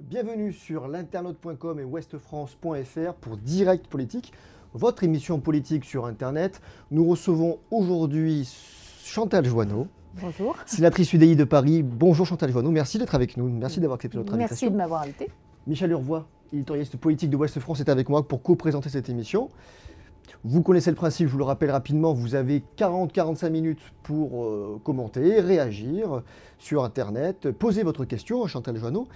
Bienvenue sur l'internaute.com et ouestfrance.fr pour Direct Politique, votre émission politique sur Internet. Nous recevons aujourd'hui Chantal Joanneau. Bonjour. Sénatrice UDI de Paris. Bonjour Chantal Joanneau, merci d'être avec nous, merci d'avoir accepté notre invitation. Merci de m'avoir invité. Michel Urvois, éditorialiste politique de Ouest France, est avec moi pour co-présenter cette émission. Vous connaissez le principe, je vous le rappelle rapidement, vous avez 40-45 minutes pour commenter, réagir sur Internet, poser votre question à Chantal Joanneau.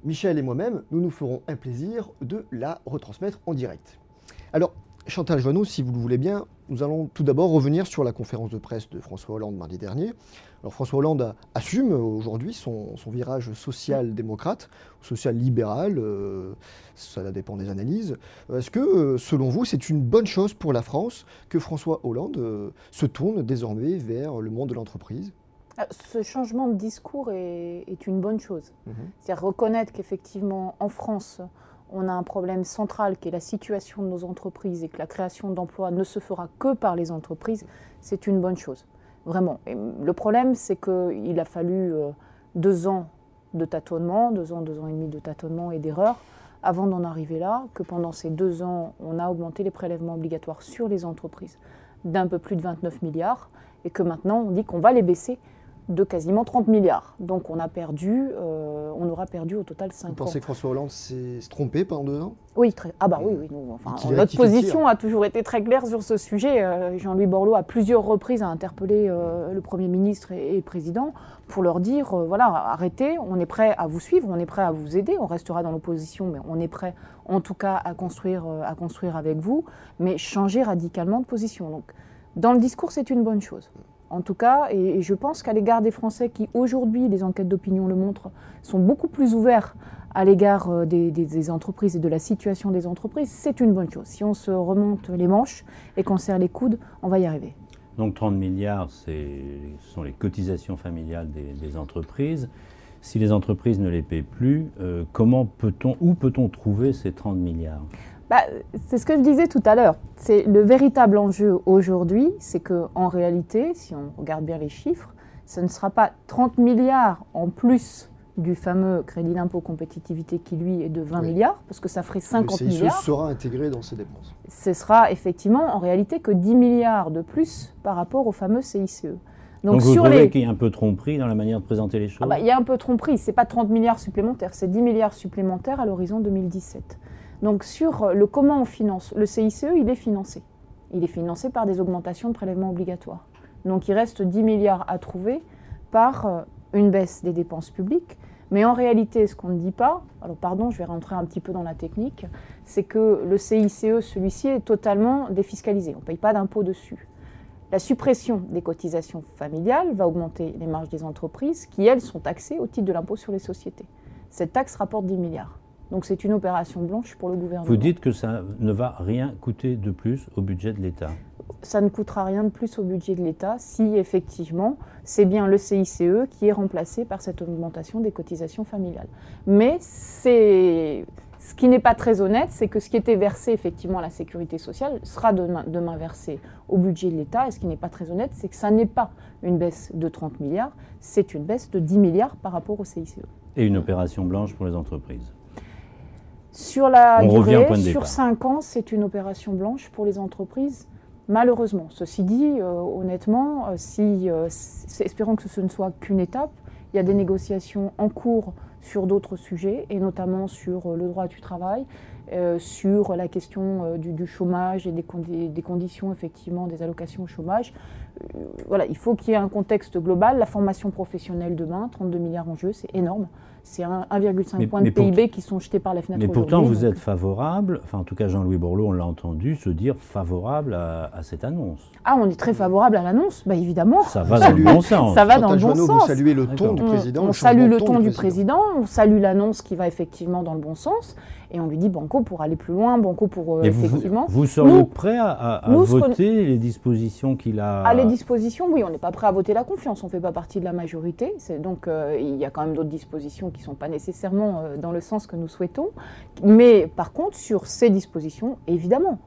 Michel et moi-même, nous nous ferons un plaisir de la retransmettre en direct. Alors, Chantal Joanneau, si vous le voulez bien, nous allons tout d'abord revenir sur la conférence de presse de François Hollande mardi dernier. Alors François Hollande assume aujourd'hui son virage social-démocrate, social-libéral, ça dépend des analyses. Est-ce que, selon vous, c'est une bonne chose pour la France que François Hollande se tourne désormais vers le monde de l'entreprise ? Ce changement de discours est une bonne chose. C'est-à-dire reconnaître qu'effectivement, en France, on a un problème central qui est la situation de nos entreprises et que la création d'emplois ne se fera que par les entreprises, c'est une bonne chose. Vraiment. Et le problème, c'est qu'il a fallu 2 ans de tâtonnement, 2 ans et demi de tâtonnement et d'erreurs, avant d'en arriver là, que pendant ces 2 ans, on a augmenté les prélèvements obligatoires sur les entreprises d'un peu plus de 29 milliards, et que maintenant, on dit qu'on va les baisser de quasiment 30 milliards. Donc on aura perdu au total 5 ans. Vous pensez que François Hollande s'est trompé pendant 2 ans ? Oui, notre position a toujours été très claire sur ce sujet. Jean-Louis Borloo, à plusieurs reprises, a interpellé le Premier ministre et le Président pour leur dire, voilà, arrêtez, on est prêt à vous suivre, on est prêt à vous aider, on restera dans l'opposition, mais on est prêt en tout cas à construire avec vous, mais changer radicalement de position. Donc, dans le discours, c'est une bonne chose. En tout cas, et je pense qu'à l'égard des Français qui, aujourd'hui, les enquêtes d'opinion le montrent, sont beaucoup plus ouverts à l'égard des entreprises et de la situation des entreprises, c'est une bonne chose. Si on se remonte les manches et qu'on serre les coudes, on va y arriver. Donc 30 milliards, ce sont les cotisations familiales des entreprises. Si les entreprises ne les paient plus, où peut-on trouver ces 30 milliards ? C'est ce que je disais tout à l'heure. C'est le véritable enjeu aujourd'hui, c'est qu'en réalité, si on regarde bien les chiffres, ce ne sera pas 30 milliards en plus du fameux crédit d'impôt compétitivité qui, lui, est de 20 milliards, parce que ça ferait 50 milliards. Le CICE sera intégré dans ces dépenses. Ce sera effectivement, en réalité, que 10 milliards de plus par rapport au fameux CICE. Donc vous trouvez qu'il y a un peu de tromperie dans la manière de présenter les choses ? Il y a un peu de tromperie. Ce n'est pas 30 milliards supplémentaires, c'est 10 milliards supplémentaires à l'horizon 2017. Donc sur le comment on finance, le CICE, il est financé. Il est financé par des augmentations de prélèvements obligatoires. Donc il reste 10 milliards à trouver par une baisse des dépenses publiques. Mais en réalité, ce qu'on ne dit pas, alors pardon, je vais rentrer un petit peu dans la technique, c'est que le CICE, celui-ci, est totalement défiscalisé. On ne paye pas d'impôt dessus. La suppression des cotisations familiales va augmenter les marges des entreprises qui, elles, sont taxées au titre de l'impôt sur les sociétés. Cette taxe rapporte 10 milliards. Donc c'est une opération blanche pour le gouvernement. Vous dites que ça ne va rien coûter de plus au budget de l'État ? Ça ne coûtera rien de plus au budget de l'État si effectivement c'est bien le CICE qui est remplacé par cette augmentation des cotisations familiales. Mais ce qui n'est pas très honnête, c'est que ce qui était versé effectivement à la sécurité sociale sera demain versé au budget de l'État. Et ce qui n'est pas très honnête, c'est que ça n'est pas une baisse de 30 milliards, c'est une baisse de 10 milliards par rapport au CICE. Et une opération blanche pour les entreprises ? Sur la durée, sur 5 ans, c'est une opération blanche pour les entreprises, malheureusement. Ceci dit, honnêtement, espérons que ce ne soit qu'une étape. Il y a des négociations en cours sur d'autres sujets, et notamment sur le droit du travail, sur la question du chômage et des conditions, effectivement, des allocations au chômage. Voilà, il faut qu'il y ait un contexte global. La formation professionnelle demain, 32 milliards en jeu, c'est énorme. C'est 1,5 point de PIB qui sont jetés par la fenêtre aujourd'hui. Mais pourtant, vous êtes favorable, enfin en tout cas Jean-Louis Borloo, on l'a entendu se dire favorable à cette annonce. Ah, on est très favorable à l'annonce, évidemment. Ça va dans le bon sens. Ça va dans le bon sens. Vous saluez le ton du président. On salue le ton du président, on salue l'annonce qui va effectivement dans le bon sens. Et on lui dit banco pour aller plus loin, banco pour effectivement... Vous seriez prêt à voter les dispositions qu'il a... Les dispositions, oui, on n'est pas prêt à voter la confiance, on ne fait pas partie de la majorité. Donc il y a quand même d'autres dispositions qui ne sont pas nécessairement dans le sens que nous souhaitons. Mais par contre, sur ces dispositions, évidemment,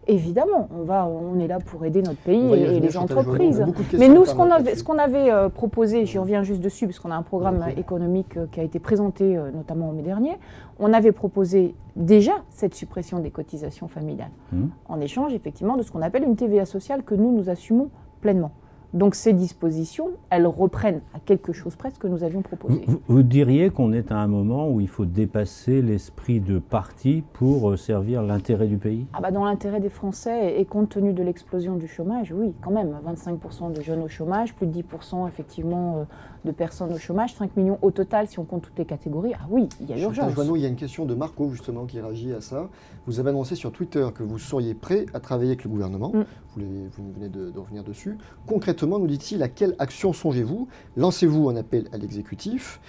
Évidemment, on est là pour aider notre pays On va y et revenir, les Chantal Joanneau. entreprises. On a beaucoup de questions Mais nous, permanentes ce qu'on avait proposé, j'y reviens juste dessus, parce qu'on a un programme Ok. économique qui a été présenté notamment en mai dernier, on avait proposé déjà cette suppression des cotisations familiales, en échange effectivement de ce qu'on appelle une TVA sociale que nous assumons pleinement. Donc ces dispositions, elles reprennent à quelque chose près ce que nous avions proposé. Vous diriez qu'on est à un moment où il faut dépasser l'esprit de parti pour servir l'intérêt du pays? Ah bah dans l'intérêt des Français et compte tenu de l'explosion du chômage, oui, quand même. 25% de jeunes au chômage, plus de 10% effectivement de personnes au chômage, 5 millions au total si on compte toutes les catégories. Ah oui, il y a Chantal urgence. Joanneau, il y a une question de Marco justement qui réagit à ça. Vous avez annoncé sur Twitter que vous seriez prêt à travailler avec le gouvernement. Vous venez de revenir dessus. Concrètement, nous dit-il, à quelle action songez-vous? Lancez-vous un appel à l'exécutif?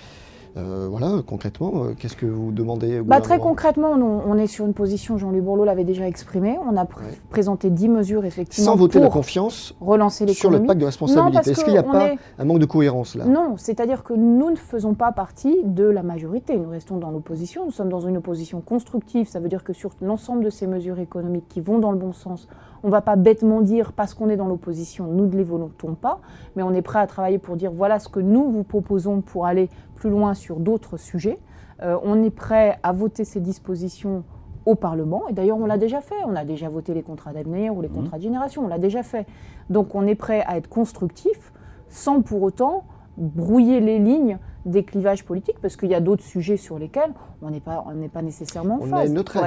Voilà, concrètement, qu'est-ce que vous demandez au gouvernement? Très concrètement, on est sur une position, Jean-Louis Borloo l'avait déjà exprimé, on a présenté 10 mesures effectivement sans voter pour la confiance relancer l'économie. sur le pacte de responsabilité. Est-ce qu'il n'y a pas un manque de cohérence là? Non, c'est-à-dire que nous ne faisons pas partie de la majorité, nous restons dans l'opposition, nous sommes dans une opposition constructive, ça veut dire que sur l'ensemble de ces mesures économiques qui vont dans le bon sens, on ne va pas bêtement dire parce qu'on est dans l'opposition, nous ne les votons pas, mais on est prêt à travailler pour dire voilà ce que nous vous proposons pour aller plus loin sur d'autres sujets. On est prêt à voter ces dispositions au Parlement, et d'ailleurs on l'a déjà fait, on a déjà voté les contrats d'avenir ou les contrats de génération, on l'a déjà fait. Donc on est prêt à être constructif sans pour autant brouiller les lignes des clivages politiques, parce qu'il y a d'autres sujets sur lesquels on n'est pas nécessairement en On phase. a une autre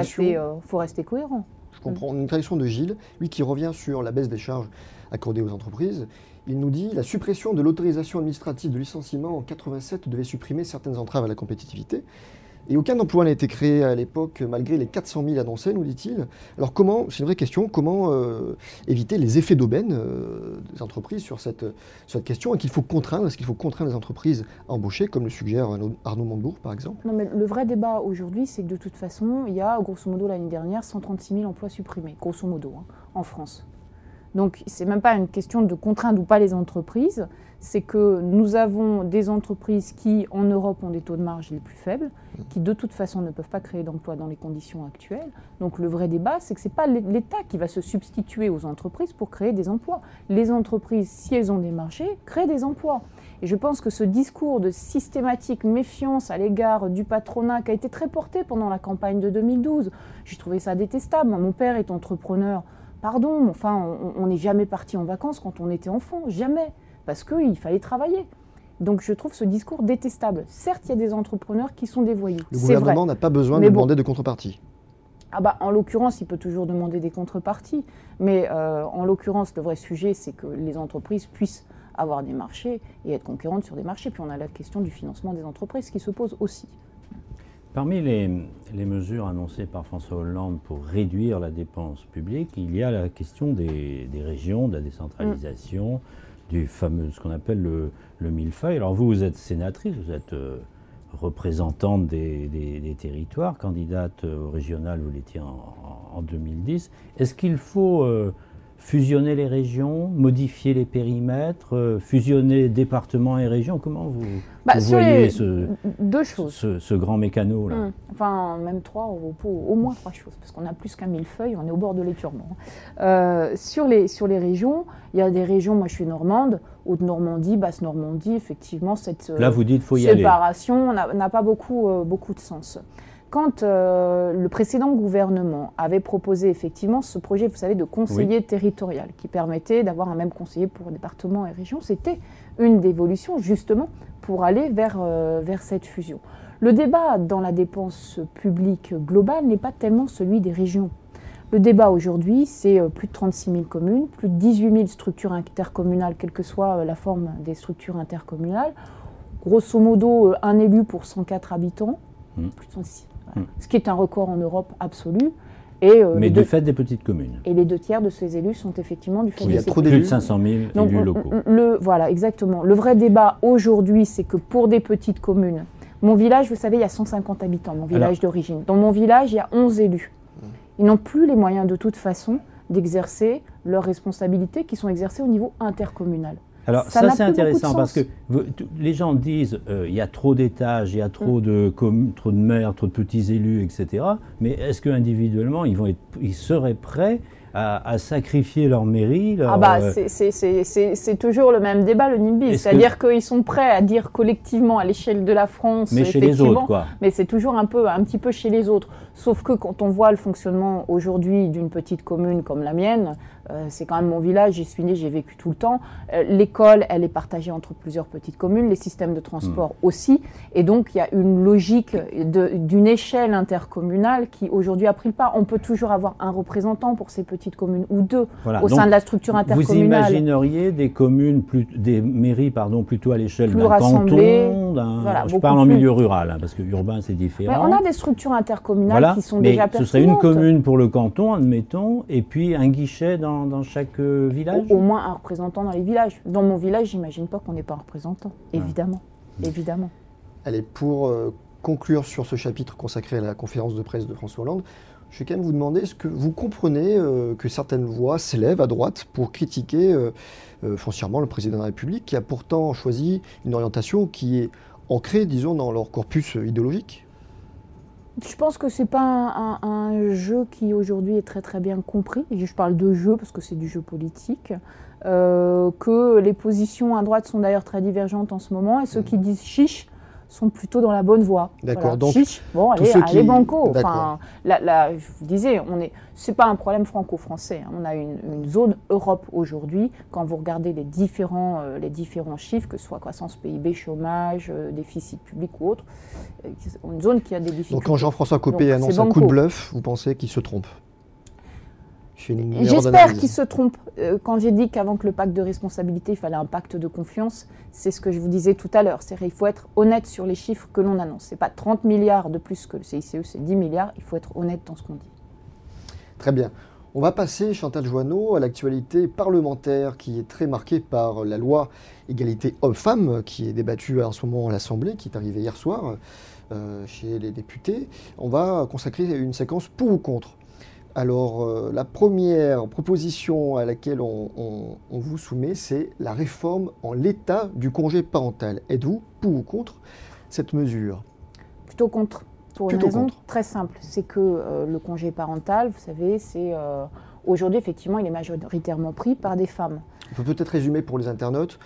Faut rester cohérent. Je comprends. Une traduction de Gilles, lui qui revient sur la baisse des charges accordées aux entreprises. Il nous dit la suppression de l'autorisation administrative de licenciement en 87 devait supprimer certaines entraves à la compétitivité. Et aucun emploi n'a été créé à l'époque, malgré les 400 000 annoncés, nous dit-il. Alors comment, c'est une vraie question, comment éviter les effets d'aubaine des entreprises sur cette question? Est-ce qu'il faut contraindre les entreprises à embaucher, comme le suggère Arnaud Montebourg, par exemple? Non, mais le vrai débat aujourd'hui, c'est que de toute façon, il y a, grosso modo, l'année dernière, 136 000 emplois supprimés, grosso modo, en France. Donc, ce n'est même pas une question de contraindre ou pas les entreprises, c'est que nous avons des entreprises qui, en Europe, ont des taux de marge les plus faibles, qui de toute façon ne peuvent pas créer d'emplois dans les conditions actuelles. Donc le vrai débat, c'est que ce n'est pas l'État qui va se substituer aux entreprises pour créer des emplois. Les entreprises, si elles ont des marchés, créent des emplois. Et je pense que ce discours de systématique méfiance à l'égard du patronat qui a été très porté pendant la campagne de 2012, j'ai trouvé ça détestable. Mon père est entrepreneur. Pardon, enfin, on n'est jamais parti en vacances quand on était enfant, jamais, parce qu'il fallait travailler. Donc je trouve ce discours détestable. Certes, il y a des entrepreneurs qui sont des voyous. Le gouvernement n'a pas besoin de demander de contrepartie. En l'occurrence, il peut toujours demander des contreparties, mais en l'occurrence, le vrai sujet, c'est que les entreprises puissent avoir des marchés et être concurrentes sur des marchés. Puis on a la question du financement des entreprises qui se pose aussi. Parmi les mesures annoncées par François Hollande pour réduire la dépense publique, il y a la question des régions, de la décentralisation, du fameux, ce qu'on appelle le millefeuille. Alors vous êtes sénatrice, vous êtes représentante des territoires, candidate au régional, vous l'étiez en 2010. Est-ce qu'il faut fusionner les régions, modifier les périmètres, fusionner départements et régions? Comment vous voyez deux choses. Ce grand mécano là? Enfin, même trois, au moins trois choses, parce qu'on a plus qu'un millefeuille, on est au bord de l'éturement. Sur les régions, il y a des régions, moi je suis normande, Haute-Normandie, Basse-Normandie, effectivement, cette là, vous dites, faut y séparation n'a pas beaucoup de sens. Quand le précédent gouvernement avait proposé effectivement ce projet, vous savez, de conseiller territorial, qui permettait d'avoir un même conseiller pour département et région, c'était une dévolution justement pour aller vers cette fusion. Le débat dans la dépense publique globale n'est pas tellement celui des régions. Le débat aujourd'hui, c'est plus de 36 000 communes, plus de 18 000 structures intercommunales, quelle que soit la forme des structures intercommunales. Grosso modo, un élu pour 104 habitants, plus de 106. Ce qui est un record en Europe absolu. Mais du fait des petites communes. Et les 2/3 de ces élus sont effectivement du fait de ces communes. Plus de 500 000 élus locaux. Voilà, exactement. Le vrai débat aujourd'hui, c'est que pour des petites communes, mon village, vous savez, il y a 150 habitants, mon village d'origine. Dans mon village, il y a 11 élus. Ils n'ont plus les moyens de toute façon d'exercer leurs responsabilités qui sont exercées au niveau intercommunal. Alors ça c'est intéressant parce que les gens disent il y a trop d'étages, il y a trop de trop de maires, trop de petits élus, etc. Mais est-ce qu'individuellement ils seraient prêts à sacrifier leur mairie. Ah bah, c'est toujours le même débat, le NIMBY. C'est-à-dire qu'ils sont prêts à dire collectivement à l'échelle de la France, mais chez les autres, quoi. Mais c'est toujours un petit peu chez les autres. Sauf que quand on voit le fonctionnement aujourd'hui d'une petite commune comme la mienne, c'est quand même mon village, j'y suis née, j'ai vécu tout le temps. L'école, elle est partagée entre plusieurs petites communes, les systèmes de transport aussi. Et donc, il y a une logique d'une échelle intercommunale qui aujourd'hui a pris le pas. On peut toujours avoir un représentant pour ces petites communes ou deux au sein de la structure intercommunale. Vous imagineriez des communes, des mairies plutôt à l'échelle d'un canton, je parle en milieu rural, hein, parce que urbain c'est différent. Mais on a des structures intercommunales qui sont déjà pertinentes. Ce serait une commune pour le canton, admettons, et puis un guichet dans chaque village. Au moins un représentant dans les villages. Dans mon village, j'imagine pas qu'on n'ait pas un représentant, évidemment. Évidemment. Allez, pour conclure sur ce chapitre consacré à la conférence de presse de François Hollande, je vais quand même vous demander, est-ce que vous comprenez que certaines voix s'élèvent à droite pour critiquer foncièrement le président de la République, qui a pourtant choisi une orientation qui est ancrée, disons, dans leur corpus idéologique? Je pense que c'est pas un jeu qui aujourd'hui est très très bien compris. Et je parle de jeu parce que c'est du jeu politique. Que les positions à droite sont d'ailleurs très divergentes en ce moment. Et ceux qui disent chiche sont plutôt dans la bonne voie. D'accord. Voilà. Donc, chiche, bon, allez banco. Enfin, là, je vous disais, c'est pas un problème franco-français. Hein. On a une zone Europe aujourd'hui. Quand vous regardez les différents chiffres, que ce soit croissance PIB, chômage, déficit public ou autre, une zone qui a des difficultés. Donc quand Jean-François Copé annonce un coup de bluff, vous pensez qu'il se trompe? J'espère qu'il se trompe. Quand j'ai dit qu'avant que le pacte de responsabilité, il fallait un pacte de confiance, c'est ce que je vous disais tout à l'heure. C'est-à-dire qu'il faut être honnête sur les chiffres que l'on annonce. Ce n'est pas 30 milliards de plus que le CICE, c'est 10 milliards. Il faut être honnête dans ce qu'on dit. Très bien. On va passer, Chantal Joanneau, à l'actualité parlementaire qui est très marquée par la loi égalité hommes-femmes qui est débattue en ce moment à l'Assemblée, qui est arrivée hier soir chez les députés. On va consacrer une séquence pour ou contre. Alors, la première proposition à laquelle on vous soumet, c'est la réforme en l'état du congé parental. Êtes-vous pour ou contre cette mesure? Plutôt contre, pour une raison très simple. C'est que le congé parental, vous savez, aujourd'hui, effectivement, il est majoritairement pris par des femmes. On peut peut-être résumer pour les internautes.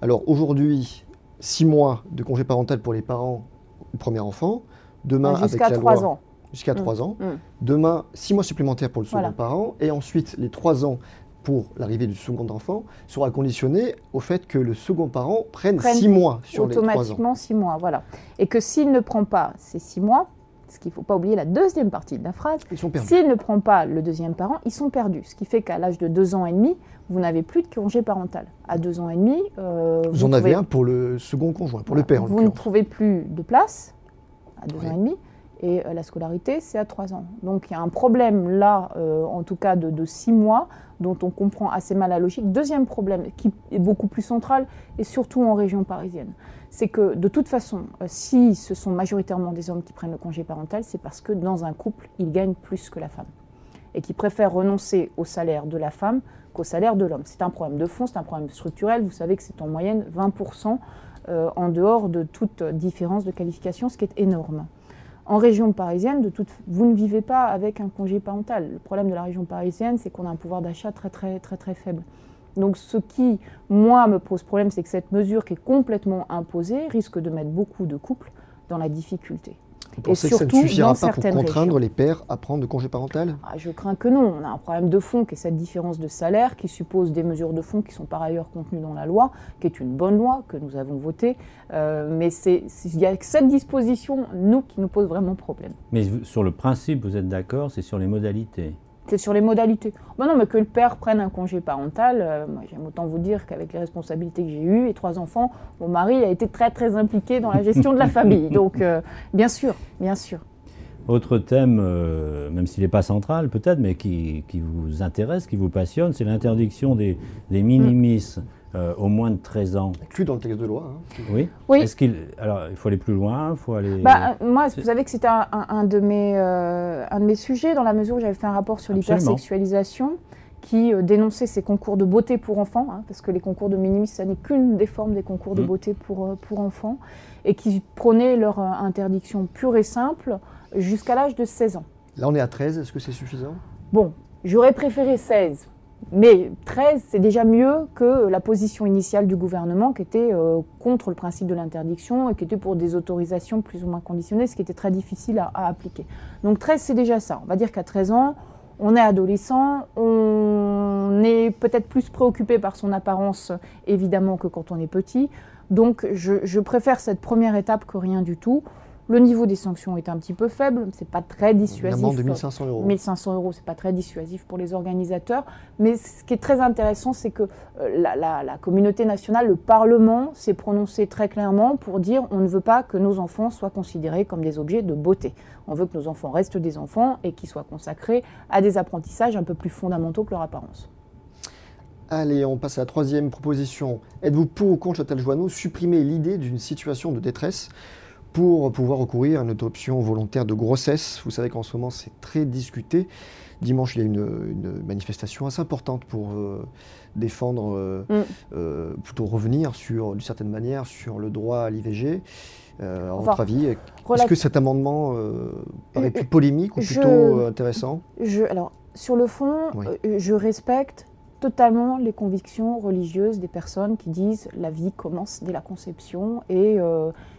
Alors, aujourd'hui, 6 mois de congé parental pour les parents du premier enfant. Demain, jusqu'à avec la 3 loi, ans. Jusqu'à 3 ans. Demain, 6 mois supplémentaires pour le second parent. Et ensuite, les 3 ans pour l'arrivée du second enfant sera conditionné au fait que le second parent prenne 6 mois sur les 3 ans. Automatiquement 6 mois, voilà. Et que s'il ne prend pas ces 6 mois, ce qu'il ne faut pas oublier la deuxième partie de la phrase, s'il ne prend pas le deuxième parent, ils sont perdus. Ce qui fait qu'à l'âge de 2 ans et demi, vous n'avez plus de congé parental. À 2 ans et demi... vous en avez un pour le second conjoint, pour le père en l'occurrence. Vous ne trouvez plus de place à 2 ans et demi. Et la scolarité, c'est à 3 ans. Donc il y a un problème là, en tout cas de 6 mois, dont on comprend assez mal la logique. Deuxième problème, qui est beaucoup plus central, et surtout en région parisienne, c'est que de toute façon, si ce sont majoritairement des hommes qui prennent le congé parental, c'est parce que dans un couple, ils gagnent plus que la femme. Et qu'ils préfèrent renoncer au salaire de la femme qu'au salaire de l'homme. C'est un problème de fond, c'est un problème structurel. Vous savez que c'est en moyenne 20% en dehors de toute différence de qualification, ce qui est énorme. En région parisienne, vous ne vivez pas avec un congé parental. Le problème de la région parisienne, c'est qu'on a un pouvoir d'achat très, très, très, très faible. Donc ce qui, moi, me pose problème, c'est que cette mesure qui est complètement imposée risque de mettre beaucoup de couples dans la difficulté. Vous pensez que ça ne suffira pas pour contraindre les pères à prendre le congé parental? Je crains que non. On a un problème de fond qui est cette différence de salaire, qui suppose des mesures de fond qui sont par ailleurs contenues dans la loi, qui est une bonne loi que nous avons votée. Mais il y a cette disposition, qui nous pose vraiment problème. Mais sur le principe, vous êtes d'accord, c'est sur les modalités? C'est sur les modalités. Non, mais que le père prenne un congé parental, moi, j'aime autant vous dire qu'avec les responsabilités que j'ai eues et 3 enfants, mon mari a été très très impliqué dans la gestion de la famille. Donc bien sûr, bien sûr. Autre thème, même s'il n'est pas central peut-être, mais qui vous intéresse, qui vous passionne, c'est l'interdiction des minimis au moins de 13 ans. Inclus dans le texte de loi. Hein. Oui. Alors, il faut aller plus loin, il faut aller... Moi, vous savez que c'était un de mes sujets, dans la mesure où j'avais fait un rapport sur l'hypersexualisation, qui dénonçait ces concours de beauté pour enfants, parce que les concours de minimis, ça n'est qu'une des formes des concours de beauté pour enfants, et qui prônait leur interdiction pure et simple jusqu'à l'âge de 16 ans. Là, on est à 13, est-ce que c'est suffisant? Bon, J'aurais préféré 16. Mais 13, c'est déjà mieux que la position initiale du gouvernement qui était contre le principe de l'interdiction et qui était pour des autorisations plus ou moins conditionnées, ce qui était très difficile à appliquer. Donc 13, c'est déjà ça. On va dire qu'à 13 ans, on est adolescent, on est peut-être plus préoccupé par son apparence, évidemment, que quand on est petit. Donc je préfère cette première étape que rien du tout. Le niveau des sanctions est un petit peu faible, c'est pas très dissuasif. Une amende de 1 500 €. 1 500 €, c'est pas très dissuasif pour les organisateurs. Mais ce qui est très intéressant, c'est que la communauté nationale, le Parlement, s'est prononcé très clairement pour dire on ne veut pas que nos enfants soient considérés comme des objets de beauté. On veut que nos enfants restent des enfants et qu'ils soient consacrés à des apprentissages un peu plus fondamentaux que leur apparence. Allez, on passe à la troisième proposition. Êtes-vous pour ou contre, Chantal Joanneau, supprimer l'idée d'une situation de détresse pour pouvoir recourir à une interruption volontaire de grossesse? Vous savez qu'en ce moment, c'est très discuté. Dimanche, il y a une manifestation assez importante pour défendre, plutôt revenir d'une certaine manière, sur le droit à l'IVG. À votre avis, est-ce que cet amendement paraît plus polémique ou plutôt intéressant? Alors, sur le fond, oui. Je respecte totalement les convictions religieuses des personnes qui disent la vie commence dès la conception et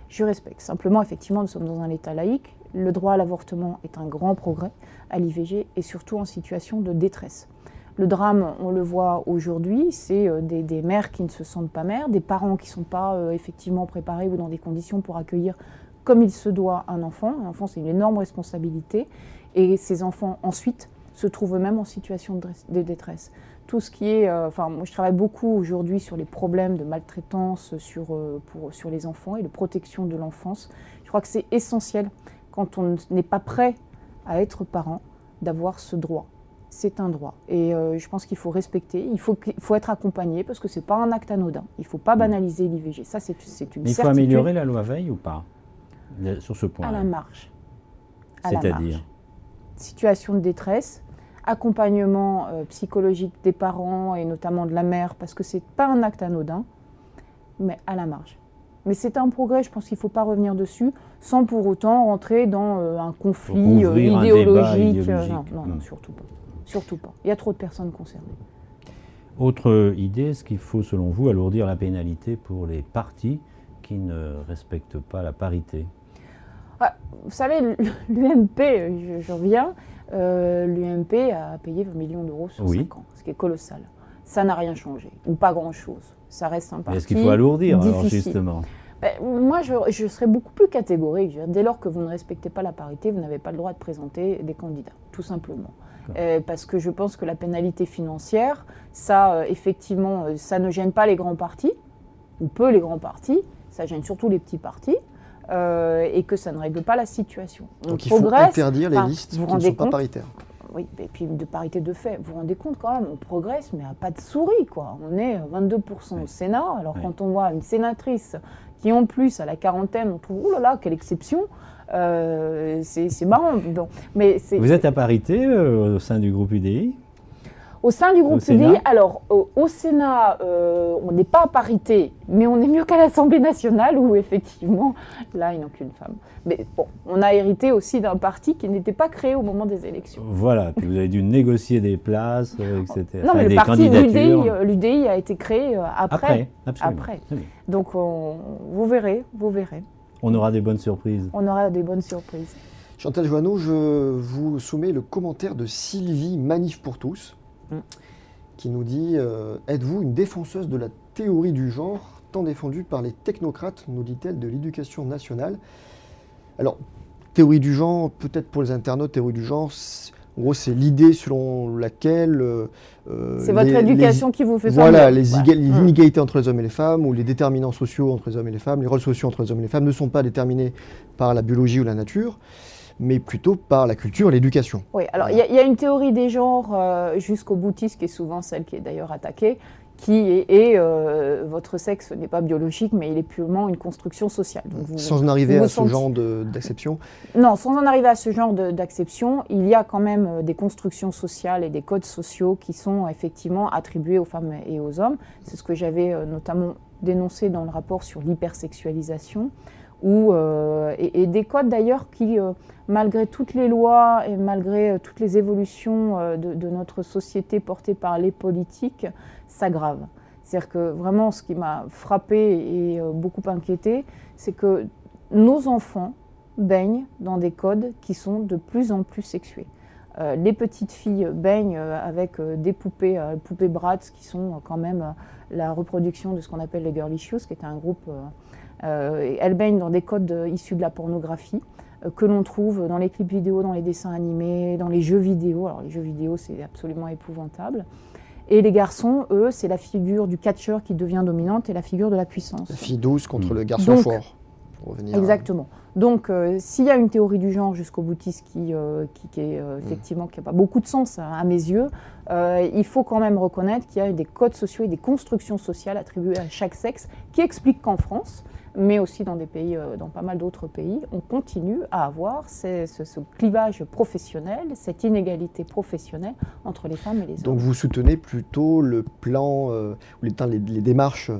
je respecte. Simplement, effectivement, nous sommes dans un État laïque. Le droit à l'avortement est un grand progrès, à l'IVG et surtout en situation de détresse. Le drame, on le voit aujourd'hui, c'est des mères qui ne se sentent pas mères, des parents qui ne sont pas effectivement préparés ou dans des conditions pour accueillir comme il se doit un enfant. Un enfant, c'est une énorme responsabilité et ces enfants, ensuite, se trouvent eux-mêmes en situation de détresse. Tout ce qui est, moi je travaille beaucoup aujourd'hui sur les problèmes de maltraitance sur les enfants et de protection de l'enfance. Je crois que c'est essentiel quand on n'est pas prêt à être parent d'avoir ce droit. C'est un droit et je pense qu'il faut respecter, il faut être accompagné parce que c'est pas un acte anodin. Il ne faut pas banaliser l'IVG. Ça c'est une certitude. Mais il faut améliorer la loi Veil ou pas sur ce point? À la marge. C'est-à-dire situation de détresse. Accompagnement psychologique des parents et notamment de la mère, parce que ce n'est pas un acte anodin, mais à la marge. Mais c'est un progrès, je pense qu'il ne faut pas revenir dessus, sans pour autant rentrer dans un conflit idéologique. Non, surtout pas. Surtout pas. Il y a trop de personnes concernées. Autre idée, est-ce qu'il faut, selon vous, alourdir la pénalité pour les partis qui ne respectent pas la parité? Vous savez, l'UMP, je reviens, l'UMP a payé 20 millions d'euros sur 5 ans, ce qui est colossal. Ça n'a rien changé, ou pas grand-chose. Ça reste un parti. Est-ce qu'il faut alourdir, alors, justement? Moi, je serais beaucoup plus catégorique. Dès lors que vous ne respectez pas la parité, vous n'avez pas le droit de présenter des candidats, tout simplement. Parce que je pense que la pénalité financière, ça, effectivement, ça ne gêne pas les grands partis, ou peu les grands partis, ça gêne surtout les petits partis. Et que ça ne règle pas la situation. Donc il faut interdire les listes qui ne sont pas paritaires. Oui, et puis de parité de fait. Vous vous rendez compte quand même, on progresse, mais à pas de souris, quoi. On est 22% au Sénat, alors quand on voit une sénatrice qui en plus à la quarantaine, on trouve, oh là là, quelle exception. C'est marrant. Donc, mais vous êtes à parité au sein du groupe UDI? Au sein du groupe UDI, alors au Sénat, on n'est pas à parité, mais on est mieux qu'à l'Assemblée nationale où effectivement, là, il n'y a qu'une femme. Mais bon, on a hérité aussi d'un parti qui n'était pas créé au moment des élections. Voilà, puis vous avez dû négocier des places, etc. Non, mais le parti l'UDI a été créé après. Absolument. Donc vous verrez. On aura des bonnes surprises. On aura des bonnes surprises. Chantal Joanneau, je vous soumets le commentaire de Sylvie Manif pour tous, qui nous dit êtes-vous une défenseuse de la théorie du genre, tant défendue par les technocrates, nous dit-elle, de l'éducation nationale? Alors, théorie du genre, peut-être pour les internautes, théorie du genre, en gros, c'est l'idée selon laquelle... c'est votre éducation qui vous fait ça. Voilà, les inégalités entre les hommes et les femmes, ou les déterminants sociaux entre les hommes et les femmes, les rôles sociaux entre les hommes et les femmes ne sont pas déterminés par la biologie ou la nature, mais plutôt par la culture et l'éducation. Oui, alors il y a une théorie des genres jusqu'au boutiste, qui est souvent celle qui est d'ailleurs attaquée, qui est votre sexe n'est pas biologique, mais il est purement une construction sociale. Donc sans en arriver à ce genre d'acception? Non, sans en arriver à ce genre d'acception, il y a quand même des constructions sociales et des codes sociaux qui sont effectivement attribués aux femmes et aux hommes. C'est ce que j'avais notamment dénoncé dans le rapport sur l'hypersexualisation, et des codes d'ailleurs qui, malgré toutes les lois et malgré toutes les évolutions de notre société portées par les politiques, s'aggravent. C'est-à-dire que vraiment ce qui m'a frappée et beaucoup inquiétée, c'est que nos enfants baignent dans des codes qui sont de plus en plus sexués. Les petites filles baignent avec des poupées Bratz qui sont quand même la reproduction de ce qu'on appelle les Girly Shoes, qui est un groupe. Elles baignent dans des codes issus de la pornographie que l'on trouve dans les clips vidéo, dans les dessins animés, dans les jeux vidéo. Alors les jeux vidéo, c'est absolument épouvantable. Et les garçons, eux, c'est la figure du catcheur qui devient dominante et la figure de la puissance. La fille douce contre le garçon fort. Pour revenir exactement. Donc, s'il y a une théorie du genre jusqu'au boutiste qui est effectivement qui n'a pas beaucoup de sens à mes yeux, il faut quand même reconnaître qu'il y a des codes sociaux et des constructions sociales attribuées à chaque sexe qui expliquent qu'en France, mais aussi dans des pays, dans pas mal d'autres pays, on continue à avoir ce clivage professionnel, cette inégalité professionnelle entre les femmes et les hommes. Donc vous soutenez plutôt le plan, les démarches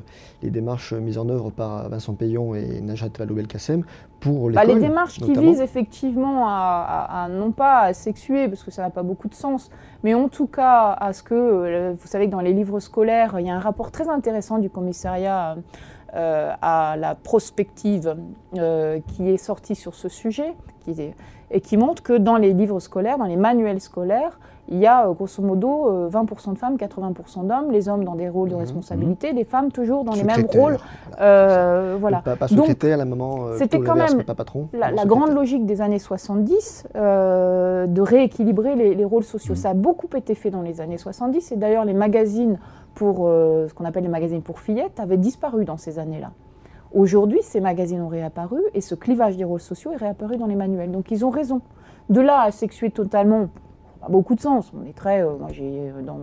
mises en œuvre par Vincent Payon et Najat Vallaud-Belkacem pour l'école, les démarches qui visent effectivement à non pas à sexuer, parce que ça n'a pas beaucoup de sens, mais en tout cas à ce que, vous savez que dans les livres scolaires, il y a un rapport très intéressant du commissariat à la prospective qui est sorti sur ce sujet et qui montre que dans les livres scolaires, dans les manuels scolaires, il y a grosso modo 20% de femmes, 80% d'hommes, les hommes dans des rôles de responsabilité, les femmes toujours dans les mêmes rôles. Voilà. Le papa secrétaire, la maman c'était quand même papa patron, la grande logique des années 70 de rééquilibrer les rôles sociaux. Ça a beaucoup été fait dans les années 70 et d'ailleurs les magazines pour ce qu'on appelle les magazines pour fillettes avaient disparu dans ces années-là. Aujourd'hui, ces magazines ont réapparu et ce clivage des rôles sociaux est réapparu dans les manuels. Donc ils ont raison. De là à sexuer totalement, ça n'a pas beaucoup de sens. On est très, moi j'ai dans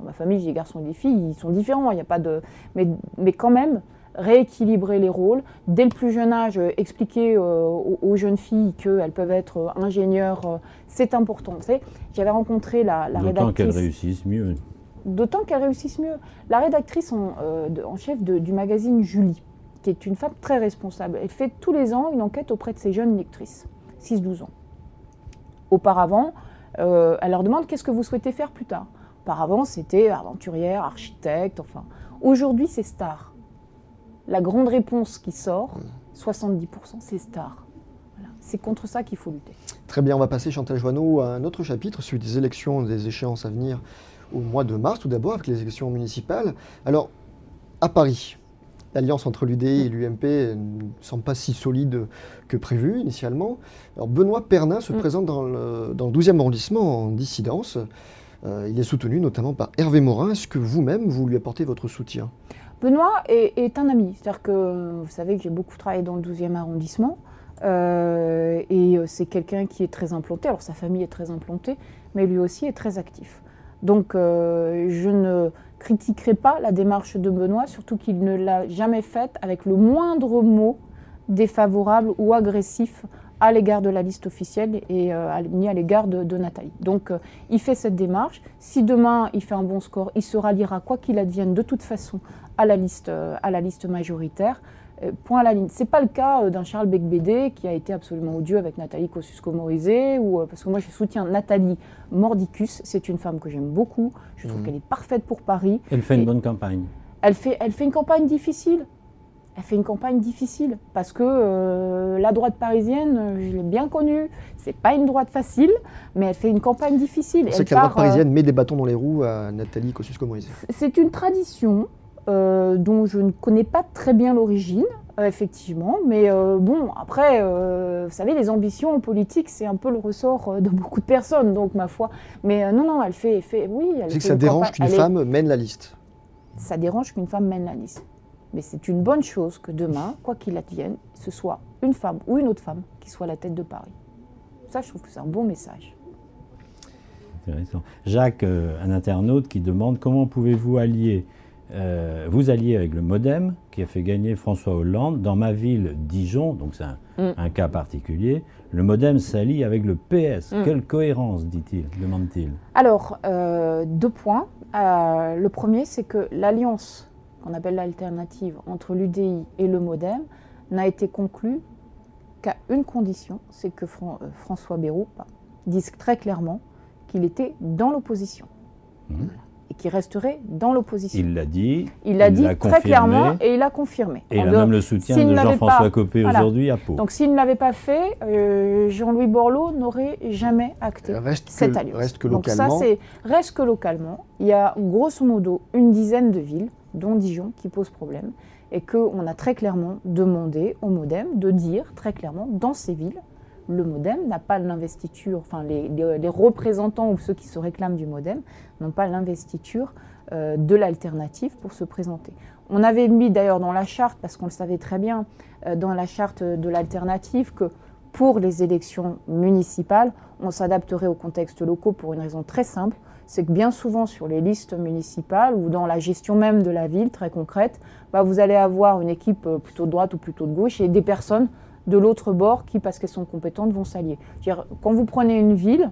ma famille, j'ai des garçons et des filles, ils sont différents. Il n'y a pas de, mais quand même rééquilibrer les rôles dès le plus jeune âge, expliquer aux jeunes filles qu'elles peuvent être ingénieures, c'est important. Vous savez, j'avais rencontré la rédactrice. D'autant qu'elles réussissent mieux. D'autant qu'elles réussissent mieux. La rédactrice en chef du magazine Julie, qui est une femme très responsable, elle fait tous les ans une enquête auprès de ses jeunes lectrices, 6-12 ans. Auparavant, elle leur demande qu'est-ce que vous souhaitez faire plus tard. Auparavant, c'était aventurière, architecte, enfin. Aujourd'hui, c'est star. La grande réponse qui sort, 70%, c'est star. Voilà. C'est contre ça qu'il faut lutter. Très bien, on va passer, Chantal Joanneau, à un autre chapitre, celui des élections, des échéances à venir au mois de mars, tout d'abord, avec les élections municipales. Alors, à Paris, l'alliance entre l'UDI et l'UMP ne semble pas si solide que prévu initialement. Alors, Benoît Pernin se présente dans le 12e arrondissement en dissidence. Il est soutenu notamment par Hervé Morin. Est-ce que vous-même, vous lui apportez votre soutien ? Benoît est un ami. C'est-à-dire que vous savez que j'ai beaucoup travaillé dans le 12e arrondissement. Et c'est quelqu'un qui est très implanté. Alors, sa famille est très implantée, mais lui aussi est très actif. Donc, je ne critiquerai pas la démarche de Benoît, surtout qu'il ne l'a jamais faite avec le moindre mot défavorable ou agressif à l'égard de la liste officielle et ni à l'égard de Nathalie. Donc, il fait cette démarche. Si demain, il fait un bon score, il se ralliera, quoi qu'il advienne, de toute façon, à la liste majoritaire. Point à la ligne. Ce n'est pas le cas d'un Charles Becbédé qui a été absolument odieux avec Nathalie Kosciusko-Morizet, parce que moi je soutiens Nathalie Mordicus, c'est une femme que j'aime beaucoup, je trouve qu'elle est parfaite pour Paris. Elle fait une bonne campagne. Elle fait une campagne difficile. Elle fait une campagne difficile parce que la droite parisienne, je l'ai bien connue, c'est pas une droite facile, mais elle fait une campagne difficile. C'est que la droite parisienne met des bâtons dans les roues à Nathalie Kosciusko-Morizet. C'est une tradition. Dont je ne connais pas très bien l'origine, effectivement, mais bon, après, vous savez, les ambitions en politique, c'est un peu le ressort de beaucoup de personnes, donc ma foi. Mais non, elle fait oui. C'est que ça dérange qu'une femme mène la liste. Ça dérange qu'une femme mène la liste. Mais c'est une bonne chose que demain, quoi qu'il advienne, ce soit une femme ou une autre femme qui soit à la tête de Paris. Ça, je trouve que c'est un bon message. Intéressant. Jacques, un internaute qui demande comment pouvez-vous vous alliez avec le MoDem qui a fait gagner François Hollande. Dans ma ville, Dijon, donc c'est un cas particulier, le MoDem s'allie avec le PS. Quelle cohérence, demande-t-il. Alors, 2 points. Le premier, c'est que l'alliance qu'on appelle l'alternative entre l'UDI et le MoDem n'a été conclue qu'à une condition, c'est que François Bayrou dise très clairement qu'il était dans l'opposition. Et qu'il resterait dans l'opposition. Il l'a dit. Il l'a dit très clairement et il a confirmé. Et il a même le soutien de Jean-François Copé aujourd'hui à Pau. Donc s'il ne l'avait pas fait, Jean-Louis Borloo n'aurait jamais acté cette alliance. Reste que localement. Donc ça, reste que localement. Il y a grosso modo une dizaine de villes, dont Dijon, qui posent problème. Et qu'on a très clairement demandé au MoDem de dire très clairement, dans ces villes, le MoDem n'a pas l'investiture, enfin les représentants ou ceux qui se réclament du MoDem n'ont pas l'investiture de l'alternative pour se présenter. On avait mis d'ailleurs dans la charte, parce qu'on le savait très bien, dans la charte de l'alternative, que pour les élections municipales, on s'adapterait aux contextes locaux pour une raison très simple, c'est que bien souvent sur les listes municipales ou dans la gestion même de la ville, très concrète, vous allez avoir une équipe plutôt de droite ou plutôt de gauche et des personnes de l'autre bord qui, parce qu'elles sont compétentes, vont s'allier. Quand vous prenez une ville,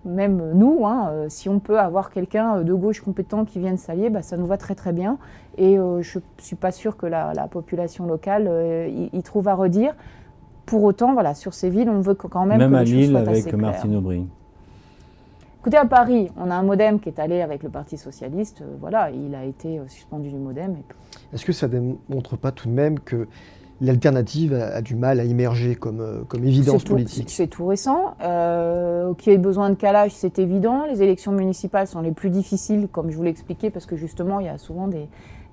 même nous, si on peut avoir quelqu'un de gauche compétent qui vienne s'allier, ça nous va très très bien. Et je ne suis pas sûre que la population locale y trouve à redire. Pour autant, voilà, sur ces villes, on veut quand même que les choses soient assez claires. Même à Lille, avec Martine Aubry. Écoutez, à Paris, on a un MoDem qui est allé avec le Parti Socialiste. Voilà, il a été suspendu du MoDem. Est-ce que ça ne démontre pas tout de même que l'alternative a du mal à émerger comme évidence politique? C'est tout récent. Qu'il y ait besoin de calage, c'est évident. Les élections municipales sont les plus difficiles, comme je vous l'ai expliqué, parce que justement, il y a souvent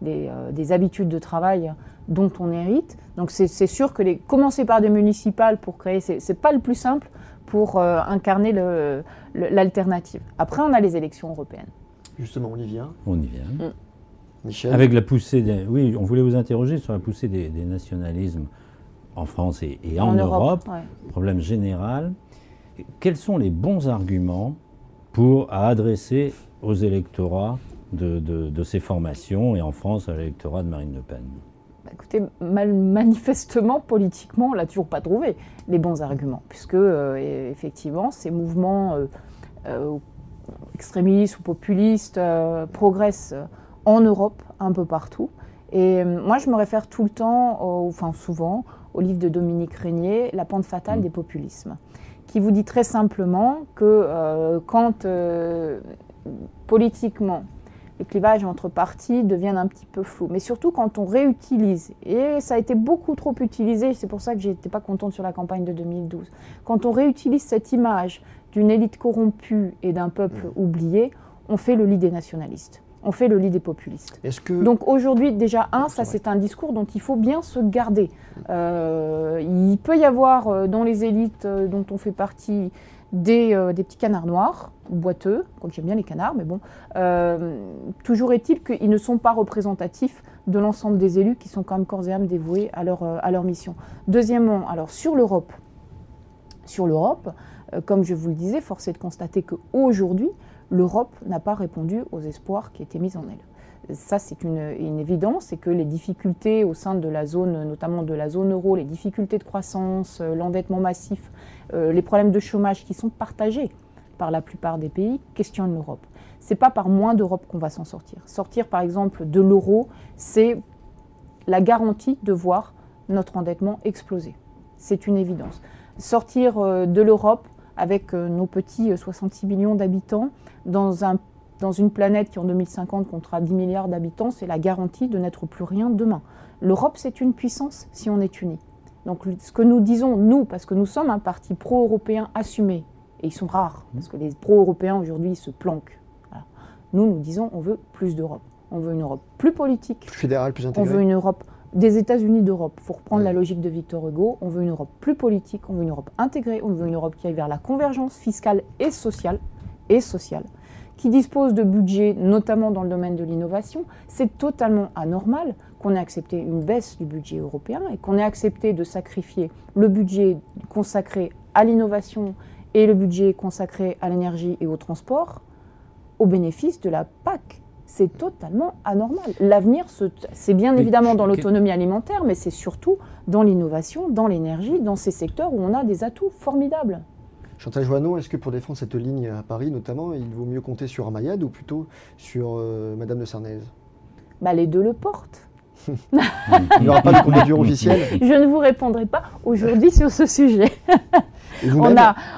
des habitudes de travail dont on hérite. Donc c'est sûr que commencer par des municipales pour créer, c'est pas le plus simple pour incarner l'alternative. Après, on a les élections européennes. Justement, on y vient. On y vient. Michel. Avec la poussée, oui, on voulait vous interroger sur la poussée des nationalismes en France et en Europe. Ouais. Problème général. Quels sont les bons arguments à adresser aux électorats de ces formations et en France à l'électorat de Marine Le Pen? Écoutez, manifestement, politiquement, on ne l'a toujours pas trouvé, les bons arguments, puisque effectivement, ces mouvements extrémistes ou populistes progressent en Europe, un peu partout. Et moi, je me réfère tout le temps, souvent, au livre de Dominique Régnier, La pente fatale des populismes, qui vous dit très simplement que quand politiquement, les clivages entre partis deviennent un petit peu flous. Mais surtout quand on réutilise, et ça a été beaucoup trop utilisé, c'est pour ça que je n'étais pas contente sur la campagne de 2012, quand on réutilise cette image d'une élite corrompue et d'un peuple oublié, on fait le lit des nationalistes. On fait le lit des populistes. Donc aujourd'hui, déjà, ça c'est un discours dont il faut bien se garder. Il peut y avoir dans les élites dont on fait partie des petits canards noirs, boiteux, quoique j'aime bien les canards, mais bon. Toujours est-il qu'ils ne sont pas représentatifs de l'ensemble des élus qui sont quand même corps et âme dévoués à leur mission. Deuxièmement, alors sur l'Europe, comme je vous le disais, force est de constater qu'aujourd'hui, l'Europe n'a pas répondu aux espoirs qui étaient mis en elle. Ça, c'est une évidence, et que les difficultés au sein de la zone, notamment de la zone euro, les difficultés de croissance, l'endettement massif, les problèmes de chômage qui sont partagés par la plupart des pays, questionnent l'Europe. Ce n'est pas par moins d'Europe qu'on va s'en sortir. Sortir, par exemple, de l'euro, c'est la garantie de voir notre endettement exploser. C'est une évidence. Sortir de l'Europe avec nos petits 66 millions d'habitants dans une planète qui en 2050 comptera 10 milliards d'habitants, c'est la garantie de n'être plus rien demain. L'Europe, c'est une puissance si on est unis. Donc ce que nous disons, nous, parce que nous sommes un parti pro-européen assumé, et ils sont rares, parce que les pro-européens aujourd'hui se planquent. Voilà. Nous disons, on veut plus d'Europe. On veut une Europe plus politique. Plus fédérale, plus intégrée. On veut une Europe des États-Unis d'Europe. Il faut reprendre la logique de Victor Hugo. On veut une Europe plus politique, on veut une Europe intégrée, on veut une Europe qui aille vers la convergence fiscale et sociale, qui dispose de budgets, notamment dans le domaine de l'innovation. C'est totalement anormal qu'on ait accepté une baisse du budget européen et qu'on ait accepté de sacrifier le budget consacré à l'innovation et le budget consacré à l'énergie et au transport au bénéfice de la PAC. C'est totalement anormal. L'avenir, c'est bien évidemment dans l'autonomie alimentaire, mais c'est surtout dans l'innovation, dans l'énergie, dans ces secteurs où on a des atouts formidables. Chantal Joannon, est-ce que pour défendre cette ligne à Paris notamment, il vaut mieux compter sur Amayad ou plutôt sur Madame de Sarnez? Les deux le portent. Il n'y aura pas de candidature officielle. Je ne vous répondrai pas aujourd'hui sur ce sujet. Et vous-même,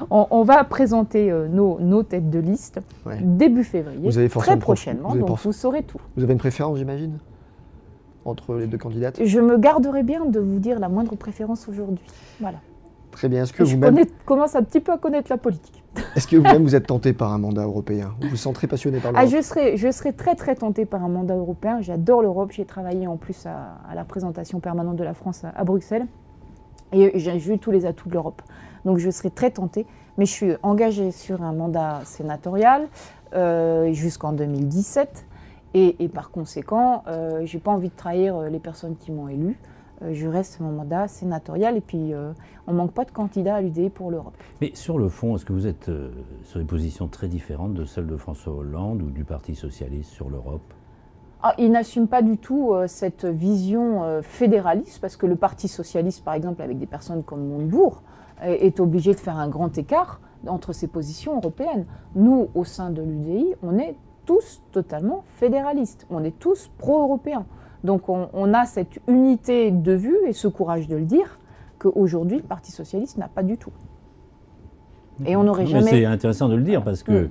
On va présenter nos têtes de liste Ouais. début février, Vous avez forcément très prochainement, vous avez donc forcément- vous saurez tout. vous avez une préférence, j'imagine, entre les deux candidates? Je me garderai bien de vous dire la moindre préférence aujourd'hui. Voilà. Très bien. Est-ce que Je vous-même commence un petit peu à connaître la politique. vous êtes tenté par un mandat européen? Vous vous sentez passionné par Ah, l'Europe? je serai très très tentée par un mandat européen. J'adore l'Europe. J'ai travaillé en plus à la représentation permanente de la France à Bruxelles. Et j'ai vu tous les atouts de l'Europe. Donc je serai très tentée. Mais je suis engagée sur un mandat sénatorial jusqu'en 2017. Et par conséquent, je n'ai pas envie de trahir les personnes qui m'ont élue. Je reste sur mon mandat sénatorial. Et puis, on ne manque pas de candidats à l'UDI pour l'Europe. Mais sur le fond, est-ce que vous êtes sur des positions très différentes de celles de François Hollande ou du Parti socialiste sur l'Europe? Ah, il n'assume pas du tout cette vision fédéraliste, parce que le Parti socialiste, par exemple, avec des personnes comme Montebourg, est obligé de faire un grand écart entre ses positions européennes. Nous, au sein de l'UDI, on est tous totalement fédéralistes, on est tous pro-européens. Donc on a cette unité de vue et ce courage de le dire qu'aujourd'hui, le Parti socialiste n'a pas du tout. Et on n'aurait Non, mais jamais... c'est intéressant de le dire parce que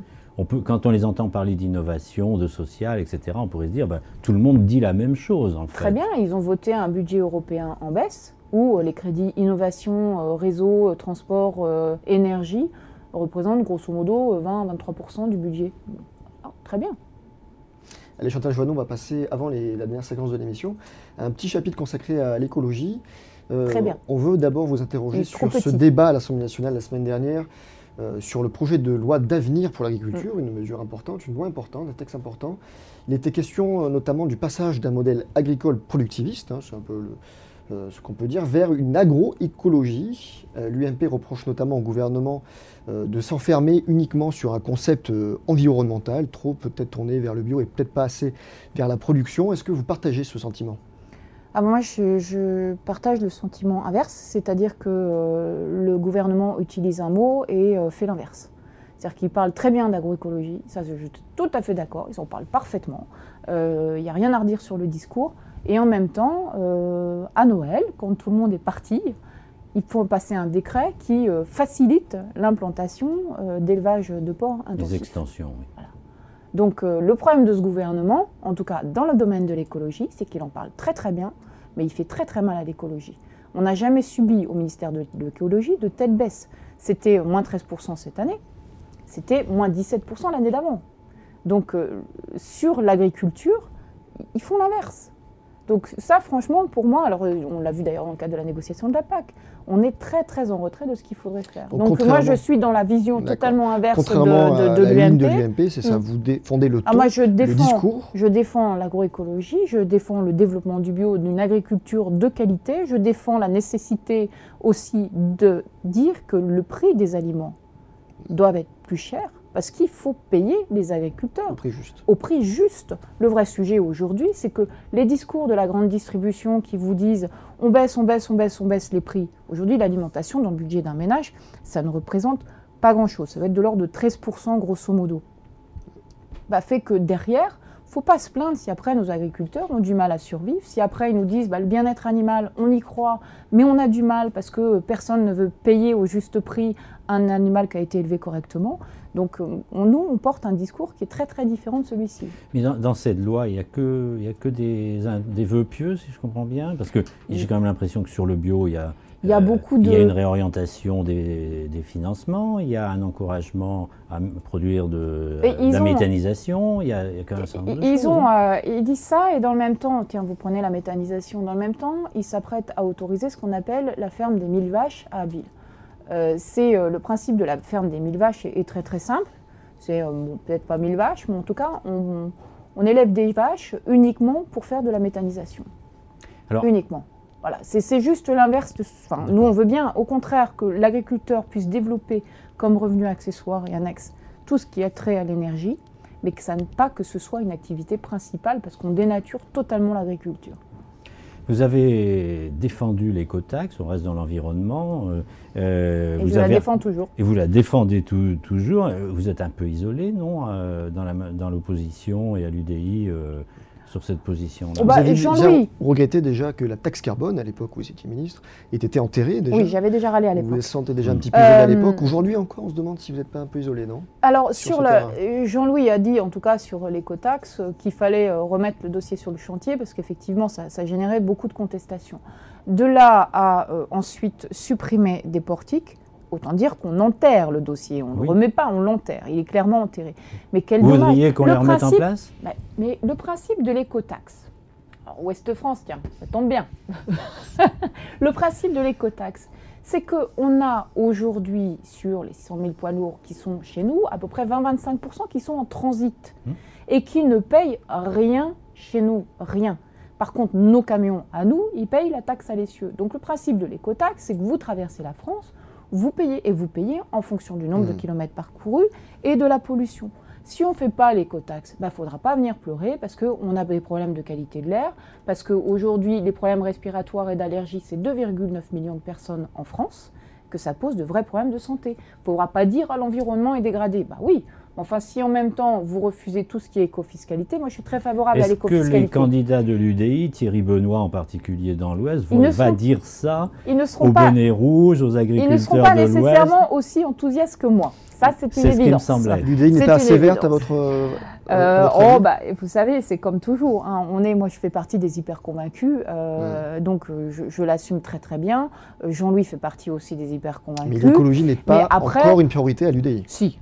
quand on les entend parler d'innovation, de social, etc., on pourrait se dire tout le monde dit la même chose en fait. Très bien, ils ont voté un budget européen en baisse où les crédits innovation, réseau, transport, énergie représentent grosso modo 20-23% du budget. Ah, très bien. Allez, Chantal Joanneau, on va passer, avant la dernière séquence de l'émission, à un petit chapitre consacré à l'écologie. Très bien. On veut d'abord vous interroger Il est trop sur ce petit. débat à l'Assemblée nationale la semaine dernière sur le projet de loi d'avenir pour l'agriculture, une mesure importante, une loi importante, un texte important. Il était question notamment du passage d'un modèle agricole productiviste, c'est un peu ce qu'on peut dire, vers une agroécologie. L'UMP reproche notamment au gouvernement de s'enfermer uniquement sur un concept environnemental, trop peut-être tourné vers le bio et peut-être pas assez vers la production. Est-ce que vous partagez ce sentiment ? Moi, je partage le sentiment inverse, c'est-à-dire que le gouvernement utilise un mot et fait l'inverse. C'est-à-dire qu'il parle très bien d'agroécologie, ça je suis tout à fait d'accord, ils en parlent parfaitement, il n'y a rien à redire sur le discours. Et en même temps, à Noël, quand tout le monde est parti, il faut passer un décret qui facilite l'implantation d'élevage de porcs intensifs. Les extensions, oui. Voilà. Donc le problème de ce gouvernement, en tout cas dans le domaine de l'écologie, c'est qu'il en parle très très bien, mais il fait très très mal à l'écologie. On n'a jamais subi au ministère de l'écologie de telle baisse. C'était moins 13% cette année, c'était moins 17% l'année d'avant. Donc sur l'agriculture, ils font l'inverse. Donc ça, franchement, pour moi, alors on l'a vu d'ailleurs dans le cadre de la négociation de la PAC, on est très très en retrait de ce qu'il faudrait faire. Donc moi, je suis dans la vision totalement inverse contrairement à de la ligne de l'UMP. l'UMP, c'est ça, vous défendez le ton, Moi, je le discours. Je défends l'agroécologie, je défends le développement du bio, d'une agriculture de qualité, je défends la nécessité aussi de dire que le prix des aliments doit être plus cher, parce qu'il faut payer les agriculteurs Au prix juste. au prix juste. Le vrai sujet aujourd'hui, c'est que les discours de la grande distribution qui vous disent on baisse les prix. Aujourd'hui, l'alimentation dans le budget d'un ménage, ça ne représente pas grand-chose. Ça va être de l'ordre de 13% grosso modo. Fait que derrière, il ne faut pas se plaindre si après nos agriculteurs ont du mal à survivre, si après ils nous disent le bien-être animal, on y croit, mais on a du mal parce que personne ne veut payer au juste prix un animal qui a été élevé correctement. Donc nous, on porte un discours qui est très très différent de celui-ci. Mais dans cette loi, il n'y a que des vœux pieux, si je comprends bien, parce que j'ai quand même l'impression que sur le bio, il y a une réorientation des financements, il y a un encouragement à produire de la méthanisation, il y a quand même un certain nombre de choses. Ils disent ça et dans le même temps, tiens, vous prenez la méthanisation, dans le même temps, ils s'apprêtent à autoriser ce qu'on appelle la ferme des 1000 vaches à Abbeville. Le principe de la ferme des 1000 vaches est très très simple. C'est peut-être pas 1000 vaches, mais en tout cas, on élève des vaches uniquement pour faire de la méthanisation. Uniquement. Voilà, c'est juste l'inverse. Nous, on veut bien, au contraire, que l'agriculteur puisse développer comme revenu accessoire et annexe tout ce qui a trait à l'énergie, mais que ça ne pas que ce soit une activité principale, parce qu'on dénature totalement l'agriculture. Vous avez défendu l'écotaxe, on reste dans l'environnement. Et je la défends toujours. Et vous la défendez toujours. Vous êtes un peu isolé, non, dans l'opposition et à l'UDI sur cette position-là. Oh bah, Vous avez Jean-Louis. regretté déjà que la taxe carbone, à l'époque où vous étiez ministre, ait été enterrée déjà. Oui, j'avais déjà râlé à Vous l'époque. vous sentez déjà un petit peu isolé à l'époque. Aujourd'hui encore, on se demande si vous n'êtes pas un peu isolé, non? Alors, sur ce terrain. Jean-Louis a dit, en tout cas sur l'écotaxe, qu'il fallait remettre le dossier sur le chantier parce qu'effectivement, ça générait beaucoup de contestations. De là à ensuite supprimer des portiques, autant dire qu'on enterre le dossier. On ne le remet pas, on l'enterre. Il est clairement enterré. Mais quel Vous dommage. voudriez qu'on les remette en place? Mais le principe de l'écotaxe, alors Ouest-France, tiens, ça tombe bien. Le principe de l'écotaxe, c'est qu'on a aujourd'hui, sur les 600 000 poids lourds qui sont chez nous, à peu près 20-25% qui sont en transit et qui ne payent rien chez nous, rien. Par contre, nos camions, à nous, ils payent la taxe à l'essieu. Donc le principe de l'écotaxe, c'est que vous traversez la France, vous payez, et vous payez en fonction du nombre de kilomètres parcourus et de la pollution. Si on ne fait pas l'écotaxe, il ne faudra pas venir pleurer parce qu'on a des problèmes de qualité de l'air, parce qu'aujourd'hui, les problèmes respiratoires et d'allergie, c'est 2,9 millions de personnes en France, que ça pose de vrais problèmes de santé. Il ne faudra pas dire « l'environnement est dégradé ». Bah oui, enfin si en même temps vous refusez tout ce qui est écofiscalité, moi je suis très favorable à l'écofiscalité. Est-ce que les candidats de l'UDI, Thierry Benoît en particulier dans l'Ouest, va dire ça aux bonnets rouges, aux agriculteurs de l'Ouest? Ils ne seront pas nécessairement aussi enthousiastes que moi. Ça, c'est une évidence. C'est ce qui me semblait. L'UDI n'est pas assez verte à votre avis? Vous savez, c'est comme toujours. Hein. Moi, je fais partie des hyper convaincus, donc je l'assume très très bien. Jean-Louis fait partie aussi des hyper convaincus. Mais l'écologie n'est pas encore une priorité à l'UDI. Si.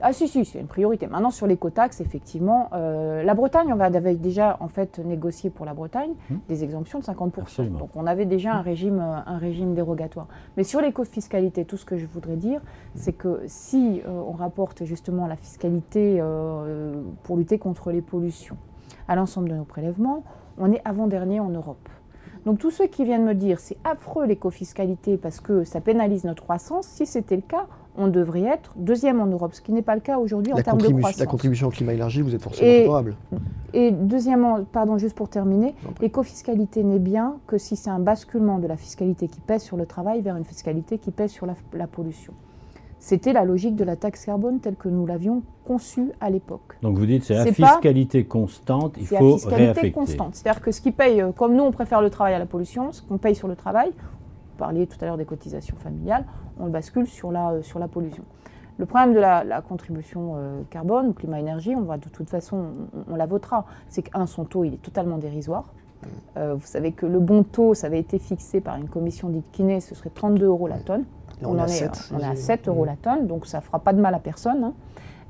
Ah si, c'est une priorité. Maintenant, sur l'écotaxe, effectivement, la Bretagne, on avait déjà en fait négocié pour la Bretagne des exemptions de 50%. Absolument. Donc on avait déjà un régime dérogatoire. Mais sur l'écofiscalité, tout ce que je voudrais dire, c'est que si on rapporte justement la fiscalité pour lutter contre les pollutions à l'ensemble de nos prélèvements, on est avant-dernier en Europe. Donc tous ceux qui viennent me dire c'est affreux l'écofiscalité parce que ça pénalise notre croissance, si c'était le cas, on devrait être deuxième en Europe, ce qui n'est pas le cas aujourd'hui en termes de croissance. La contribution au climat élargi, vous êtes forcément favorable. Et deuxièmement, pardon, juste pour terminer, l'écofiscalité n'est bien que si c'est un basculement de la fiscalité qui pèse sur le travail vers une fiscalité qui pèse sur la pollution. C'était la logique de la taxe carbone telle que nous l'avions conçue à l'époque. Donc vous dites c'est la fiscalité constante, il faut réaffecter. C'est la fiscalité constante. C'est-à-dire que ce qui paye, comme nous on préfère le travail à la pollution, ce qu'on paye sur le travail, vous parliez tout à l'heure des cotisations familiales, on le bascule sur la pollution. Le problème de la contribution carbone ou climat-énergie, de toute façon, on la votera. C'est son taux, il est totalement dérisoire. Vous savez que le bon taux, ça avait été fixé par une commission dite Kiné, ce serait 32 € la tonne. On est à 7 € la tonne, donc ça ne fera pas de mal à personne. Hein,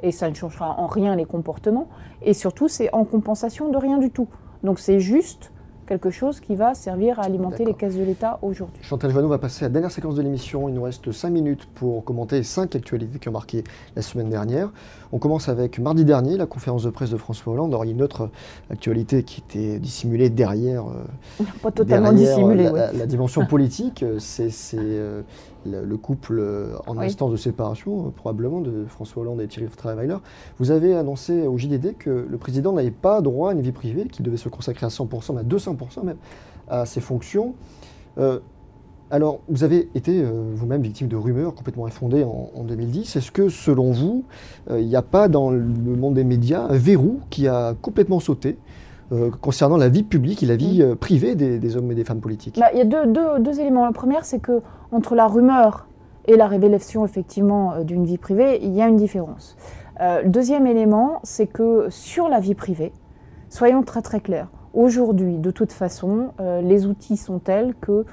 et ça ne changera en rien les comportements. Et surtout, c'est en compensation de rien du tout. Donc c'est juste quelque chose qui va servir à alimenter les caisses de l'État aujourd'hui. Chantal Joanneau va passer à la dernière séquence de l'émission. Il nous reste 5 minutes pour commenter 5 actualités qui ont marqué la semaine dernière. On commence avec mardi dernier, la conférence de presse de François Hollande. Alors, il y a une autre actualité qui était dissimulée derrière, pas totalement dissimulée, la dimension politique. C'est le couple en instance de séparation, probablement, de François Hollande et Thierry Travailer. Vous avez annoncé au JDD que le président n'avait pas droit à une vie privée, qu'il devait se consacrer à 100%, mais à 200% même, à ses fonctions. Alors, vous avez été vous-même victime de rumeurs complètement infondées en 2010. Est-ce que, selon vous, il n'y a pas dans le monde des médias un verrou qui a complètement sauté concernant la vie publique et la vie privée des hommes et des femmes politiques? Il y a deux éléments. La première, c'est que entre la rumeur et la révélation effectivement d'une vie privée, il y a une différence. Deuxième élément, c'est que sur la vie privée, soyons très très clairs, aujourd'hui, de toute façon, les outils sont tels que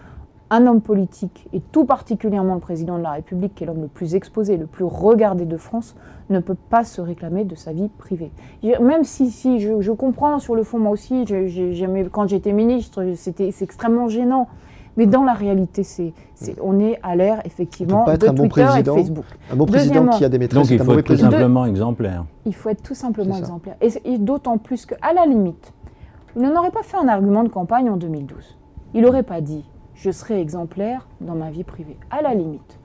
un homme politique, et tout particulièrement le président de la République, qui est l'homme le plus exposé, le plus regardé de France, ne peut pas se réclamer de sa vie privée. Même si je comprends sur le fond, moi aussi, quand j'étais ministre, c'est extrêmement gênant. Mais dans la réalité, on est à l'ère effectivement de Twitter et de Facebook. Un bon président qui a des maîtresses, donc il faut être tout simplement exemplaire. Il faut être tout simplement exemplaire. Et d'autant plus qu'à la limite, il n'aurait pas fait un argument de campagne en 2012. Il n'aurait pas dit « je serai exemplaire dans ma vie privée ». À la limite,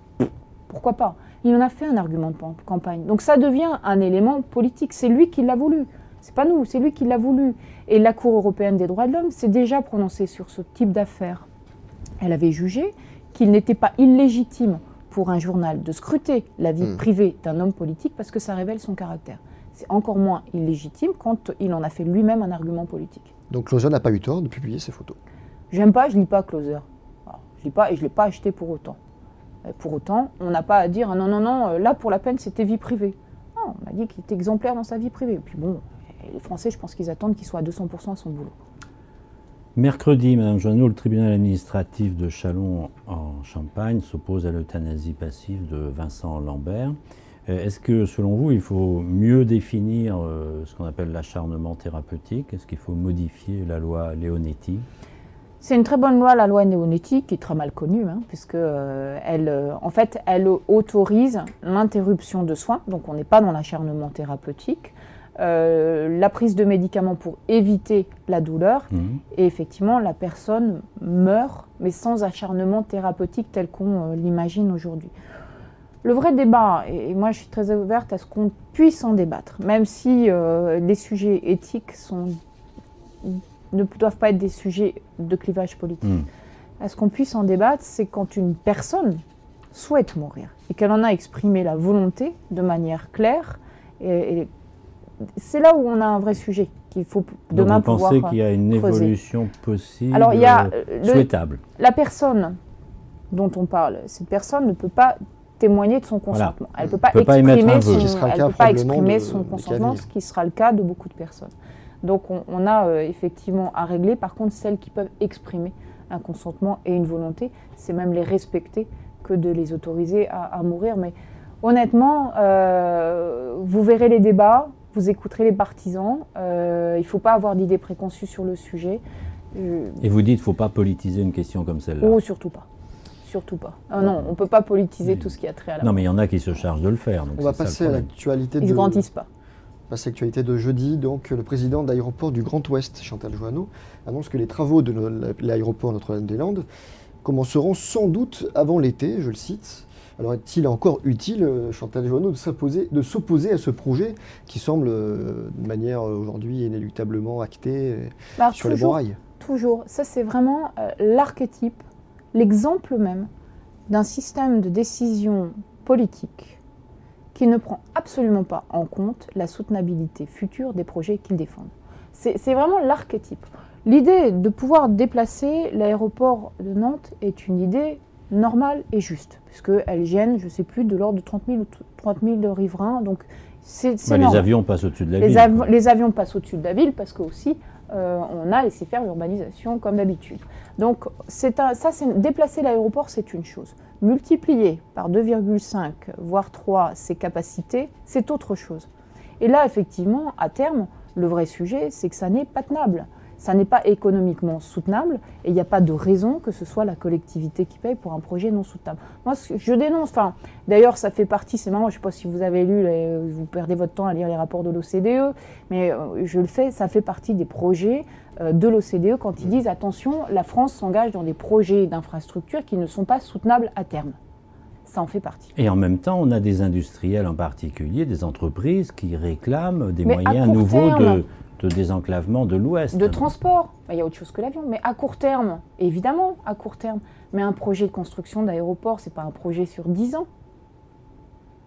pourquoi pas? Il en a fait un argument de campagne. Donc ça devient un élément politique. C'est lui qui l'a voulu. C'est pas nous, c'est lui qui l'a voulu. Et la Cour européenne des droits de l'homme s'est déjà prononcée sur ce type d'affaires. Elle avait jugé qu'il n'était pas illégitime pour un journal de scruter la vie privée d'un homme politique parce que ça révèle son caractère. C'est encore moins illégitime quand il en a fait lui-même un argument politique. Donc Closer n'a pas eu tort de publier ces photos. J'aime pas, je lis pas Closer. Alors, je lis pas et je l'ai pas acheté pour autant. Pour autant, on n'a pas à dire non, non, non, là pour la peine c'était vie privée. Non, on m'a dit qu'il était exemplaire dans sa vie privée. Et puis bon, les Français, je pense qu'ils attendent qu'il soit à 200% à son boulot. Mercredi, Madame Joanneau, le tribunal administratif de Châlons en Champagne s'oppose à l'euthanasie passive de Vincent Lambert. Est-ce que, selon vous, il faut mieux définir ce qu'on appelle l'acharnement thérapeutique? Est-ce qu'il faut modifier la loi Leonetti? C'est une très bonne loi, la loi Leonetti, qui est très mal connue, puisque elle autorise l'interruption de soins, donc on n'est pas dans l'acharnement thérapeutique, la prise de médicaments pour éviter la douleur, et effectivement la personne meurt, mais sans acharnement thérapeutique tel qu'on l'imagine aujourd'hui. Le vrai débat, et moi je suis très ouverte à ce qu'on puisse en débattre, même si les sujets éthiques ne doivent pas être des sujets de clivage politique. À ce qu'on puisse en débattre, c'est quand une personne souhaite mourir et qu'elle en a exprimé la volonté de manière claire. Et c'est là où on a un vrai sujet qu'il faut demain pouvoir creuser. Vous pensez qu'il y a une évolution possible, alors, il y a souhaitable? La personne dont on parle, cette personne ne peut pas témoigner de son consentement. Voilà. Elle ne peut pas exprimer son de consentement, Camille. ce qui sera le cas de beaucoup de personnes. Donc on a effectivement à régler. Par contre, celles qui peuvent exprimer un consentement et une volonté, c'est même les respecter que de les autoriser à mourir. Mais honnêtement, vous verrez les débats, vous écouterez les partisans. Il ne faut pas avoir d'idées préconçues sur le sujet. Et vous dites qu'il ne faut pas politiser une question comme celle-là? Oh, surtout pas. Surtout pas. Non, on ne peut pas politiser tout ce qui a trait à la mort. Non, mais il y en a qui se chargent de le faire. Donc on va passer à l'actualité Ils ne grandissent pas. Passer à l'actualité de jeudi. Donc, le président de l'aéroport du Grand Ouest, Chantal Joanneau, annonce que les travaux de l'aéroport Notre-Dame-des-Landes commenceront sans doute avant l'été, je le cite. Alors, est-il encore utile, Chantal Joanneau, de s'opposer à ce projet qui semble, de manière aujourd'hui inéluctablement actée sur les bons rails? Toujours. Ça, c'est vraiment l'archétype, l'exemple même d'un système de décision politique qui ne prend absolument pas en compte la soutenabilité future des projets qu'ils défendent. C'est vraiment l'archétype. L'idée de pouvoir déplacer l'aéroport de Nantes est une idée normale et juste, puisqu'elle gêne, je ne sais plus, de l'ordre de 30 000 riverains. Donc c'est les avions passent au-dessus de la ville. Les avions passent au-dessus de la ville parce que aussi on a laissé faire l'urbanisation comme d'habitude. Donc déplacer l'aéroport, c'est une chose. Multiplier par 2,5 voire 3 ses capacités, c'est autre chose. Et là, effectivement, à terme, le vrai sujet, c'est que ça n'est pas tenable. Ça n'est pas économiquement soutenable et il n'y a pas de raison que ce soit la collectivité qui paye pour un projet non soutenable. Moi, je dénonce, d'ailleurs, ça fait partie, c'est marrant, je ne sais pas si vous avez lu, vous perdez votre temps à lire les rapports de l'OCDE, mais je le fais, ça fait partie des projets de l'OCDE quand ils disent, attention, la France s'engage dans des projets d'infrastructures qui ne sont pas soutenables à terme. Ça en fait partie. Et en même temps, on a des industriels en particulier, des entreprises qui réclament des moyens nouveaux de désenclavement de l'Ouest. De transport. Il y a autre chose que l'avion. Mais à court terme, évidemment, à court terme. Mais un projet de construction d'aéroport, ce n'est pas un projet sur 10 ans.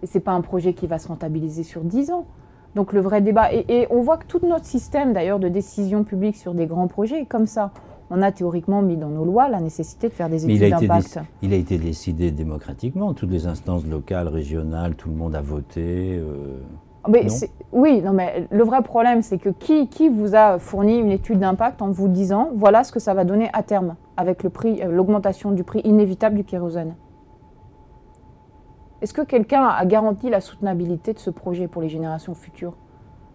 Et ce n'est pas un projet qui va se rentabiliser sur 10 ans. Donc le vrai débat, et on voit que tout notre système d'ailleurs de décision publique sur des grands projets est comme ça. On a théoriquement mis dans nos lois la nécessité de faire des études d'impact. Il a été décidé démocratiquement. Toutes les instances locales, régionales, tout le monde a voté. Mais oui, non, mais le vrai problème, c'est que qui vous a fourni une étude d'impact en vous disant voilà ce que ça va donner à terme avec l'augmentation du prix inévitable du kérosène? Est-ce que quelqu'un a garanti la soutenabilité de ce projet pour les générations futures?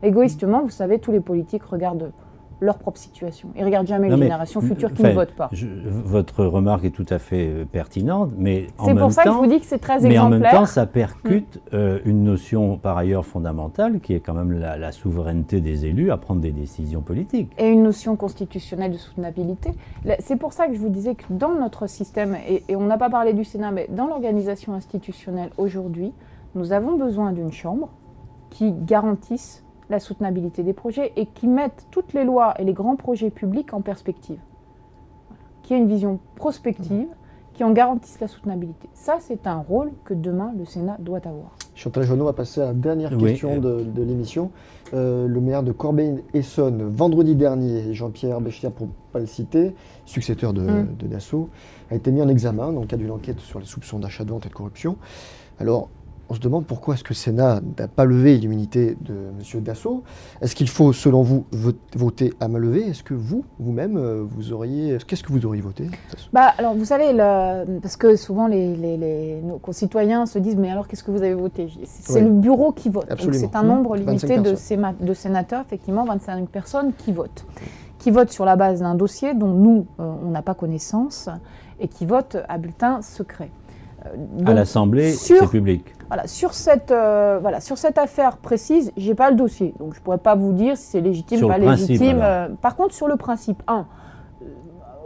Égoïstement, vous savez, tous les politiques regardent leur propre situation. Ils ne regardent jamais les générations futures qui ne votent pas. Votre remarque est tout à fait pertinente, mais c'est pour ça que je vous dis que c'est très exemplaire. Mais en même temps, ça percute une notion par ailleurs fondamentale, qui est quand même la souveraineté des élus à prendre des décisions politiques. Et une notion constitutionnelle de soutenabilité. C'est pour ça que je vous disais que dans notre système, et on n'a pas parlé du Sénat, mais dans l'organisation institutionnelle aujourd'hui, nous avons besoin d'une chambre qui garantisse la soutenabilité des projets et qui mettent toutes les lois et les grands projets publics en perspective. Qui ait une vision prospective, qui en garantissent la soutenabilité. Ça, c'est un rôle que demain, le Sénat doit avoir. Chantal Joanneau va passer à la dernière Oui. question de l'émission. Le maire de Corbeil-Essonnes, vendredi dernier, Jean-Pierre Béchetière, pour ne pas le citer, successeur de Dassault, a été mis en examen dans le cadre d'une enquête sur les soupçons d'achat de vente et de corruption. Alors, on se demande pourquoi est-ce que le Sénat n'a pas levé l'immunité de M. Dassault. Est-ce qu'il faut, selon vous, voter à main levée? Est-ce que vous-même, qu'est-ce que vous auriez voté? Alors, vous savez, parce que souvent nos concitoyens se disent, mais alors qu'est-ce que vous avez voté? C'est le bureau qui vote. Donc, c'est un nombre limité de sénateurs, effectivement, 25 personnes qui votent sur la base d'un dossier dont nous, on n'a pas connaissance, et qui votent à bulletin secret. Donc, à l'Assemblée, c'est public. Voilà, sur cette affaire précise, je n'ai pas le dossier. Donc je ne pourrais pas vous dire si c'est légitime ou pas légitime. Par contre, sur le principe,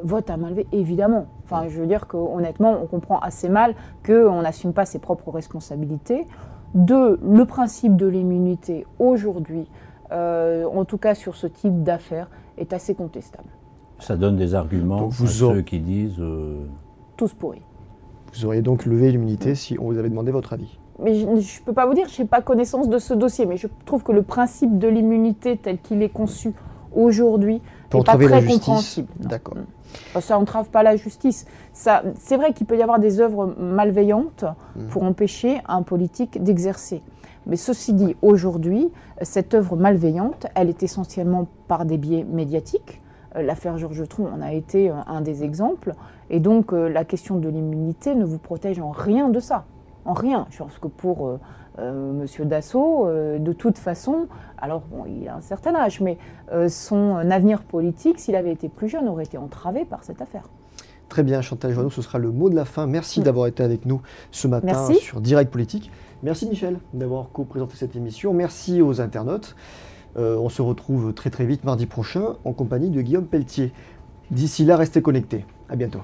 vote à main levée, évidemment. Enfin, je veux dire qu'honnêtement, on comprend assez mal qu'on n'assume pas ses propres responsabilités. 2, le principe de l'immunité aujourd'hui, en tout cas sur ce type d'affaires, est assez contestable. Ça donne des arguments à ceux qui disent... Tous pourris. Vous auriez donc levé l'immunité si on vous avait demandé votre avis? Mais je ne peux pas vous dire, je n'ai pas connaissance de ce dossier, mais je trouve que le principe de l'immunité tel qu'il est conçu aujourd'hui n'est pas très compréhensible. D'accord. Ça n'entrave pas la justice. C'est vrai qu'il peut y avoir des œuvres malveillantes pour empêcher un politique d'exercer. Mais ceci dit, aujourd'hui, cette œuvre malveillante, elle est essentiellement par des biais médiatiques. L'affaire Georges Tron en a été un des exemples. Et donc, la question de l'immunité ne vous protège en rien de ça. En rien. Je pense que pour M. Dassault, de toute façon, alors bon, il a un certain âge, mais son avenir politique, s'il avait été plus jeune, aurait été entravé par cette affaire. Très bien, Chantal Joanneau, ce sera le mot de la fin. Merci d'avoir été avec nous ce matin sur Direct Politique. Merci Michel d'avoir co-présenté cette émission. Merci aux internautes. On se retrouve très très vite mardi prochain en compagnie de Guillaume Pelletier. D'ici là, restez connectés. À bientôt.